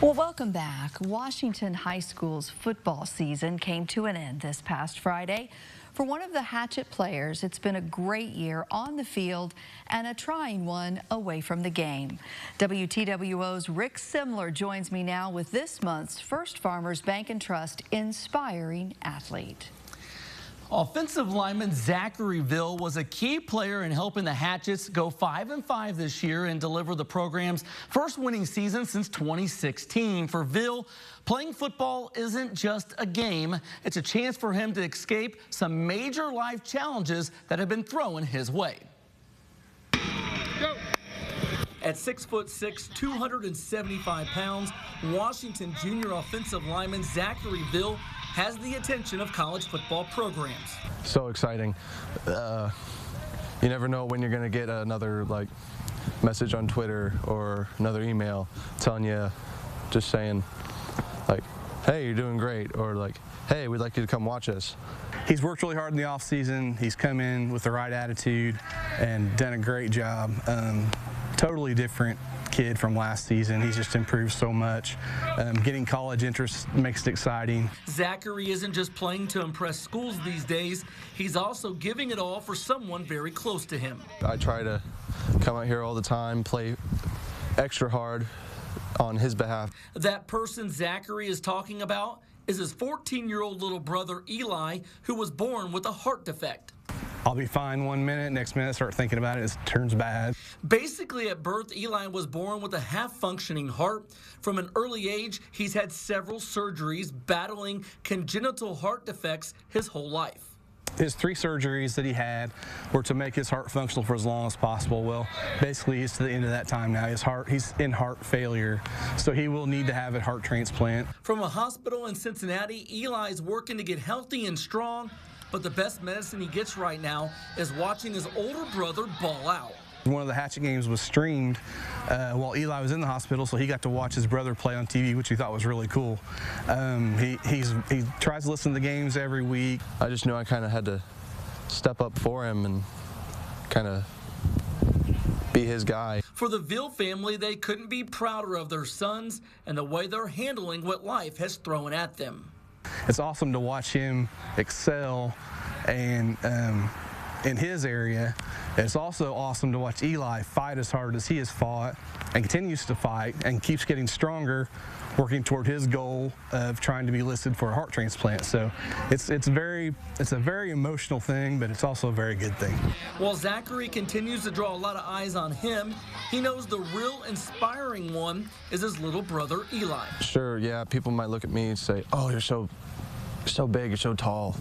Well, welcome back. Washington High School's football season came to an end this past Friday. For one of the Hatchet players, it's been a great year on the field and a trying one away from the game. WTWO's Rick Semmler joins me now with this month's First Farmers Bank and Trust Inspiring Athlete. Offensive lineman Zachery Veale was a key player in helping the Hatchets go 5-5 this year and deliver the program's first winning season since 2016. For Veale, playing football isn't just a game. It's a chance for him to escape some major life challenges that have been thrown his way. Go. At 6'6", 275 pounds, Washington junior offensive lineman Zachery Veale has the attention of college football programs. So exciting. You never know when you're going to get another message on Twitter or another email telling you, just saying hey, you're doing great, or hey, we'd like you to come watch us. He's worked really hard in the off season. He's come in with the right attitude and done a great job. Totally different kid from last season. He's just improved so much. Getting college interest makes it exciting. Zachery isn't just playing to impress schools these days. He's also giving it all for someone very close to him. I try to come out here all the time, play extra hard on his behalf. That person Zachery is talking about is his 14-year-old little brother Eli, who was born with a heart defect. I'll be fine one minute, next minute start thinking about it, it turns bad. Basically, at birth, Eli was born with a half-functioning heart. From an early age, he's had several surgeries, battling congenital heart defects his whole life. His 3 surgeries that he had were to make his heart functional for as long as possible. Well, basically, he's to the end of that time now. He's in heart failure, so he will need to have a heart transplant. From a hospital in Cincinnati, Eli's working to get healthy and strong. But the best medicine he gets right now is watching his older brother ball out. One of the Hatchet games was streamed while Eli was in the hospital, so he got to watch his brother play on TV, which he thought was really cool. He tries to listen to the games every week. I just knew I kind of had to step up for him and kind of be his guy. For the Veale family, they couldn't be prouder of their sons and the way they're handling what life has thrown at them. It's awesome to watch him excel and in his area. It's also awesome to watch Eli fight as hard as he has fought and continues to fight and keeps getting stronger, working toward his goal of trying to be listed for a heart transplant. So it's a very emotional thing, but it's also a very good thing. While Zachery continues to draw a lot of eyes on him, he knows the real inspiring one is his little brother Eli. Sure, yeah, people might look at me and say, oh, you're so big, you're so tall,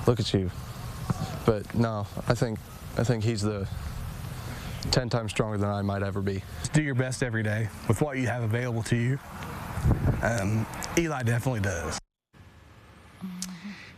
look at you. But no, I think he's the 10 times stronger than I might ever be. Just do your best every day with what you have available to you. Eli definitely does.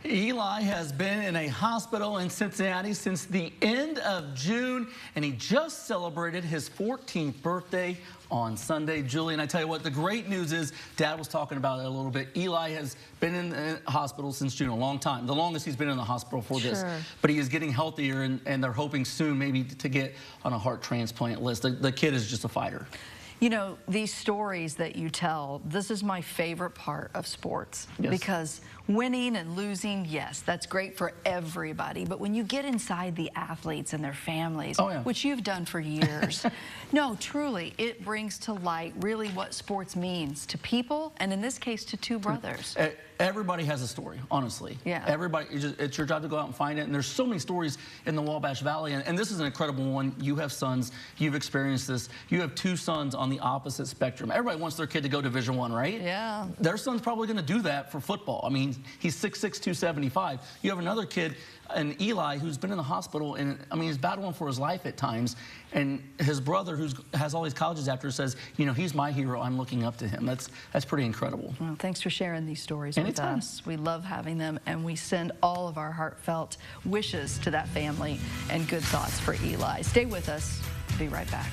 Eli has been in a hospital in Cincinnati since the end of June, and he just celebrated his 14th birthday on Sunday. Julian, I tell you what, the great news is, Dad was talking about it a little bit. Eli has been in the hospital since June, a long time, the longest he's been in the hospital for this. But he is getting healthier, and they're hoping soon maybe to get on a heart transplant list. The kid is just a fighter. You know, these stories that you tell, this is my favorite part of sports. Yes. Because winning and losing, yes, that's great for everybody. But when you get inside the athletes and their families, which you've done for years, no, truly, it brings to light really what sports means to people, and in this case, to 2 brothers. Everybody has a story, honestly. Yeah. Everybody, it's your job to go out and find it. And there's so many stories in the Wabash Valley. And this is an incredible one. You have sons. You've experienced this. You have 2 sons on the opposite spectrum. Everybody wants their kid to go Division I, right? Yeah. Their son's probably going to do that for football. I mean, he's 6'6", 275. You have another kid, and Eli, who's been in the hospital, and I mean, he's battling for his life at times. And his brother, who has all these colleges after, says, you know, he's my hero. I'm looking up to him. That's pretty incredible. Well, thanks for sharing these stories with us. We love having them, and we send all of our heartfelt wishes to that family and good thoughts for Eli. Stay with us. Be right back.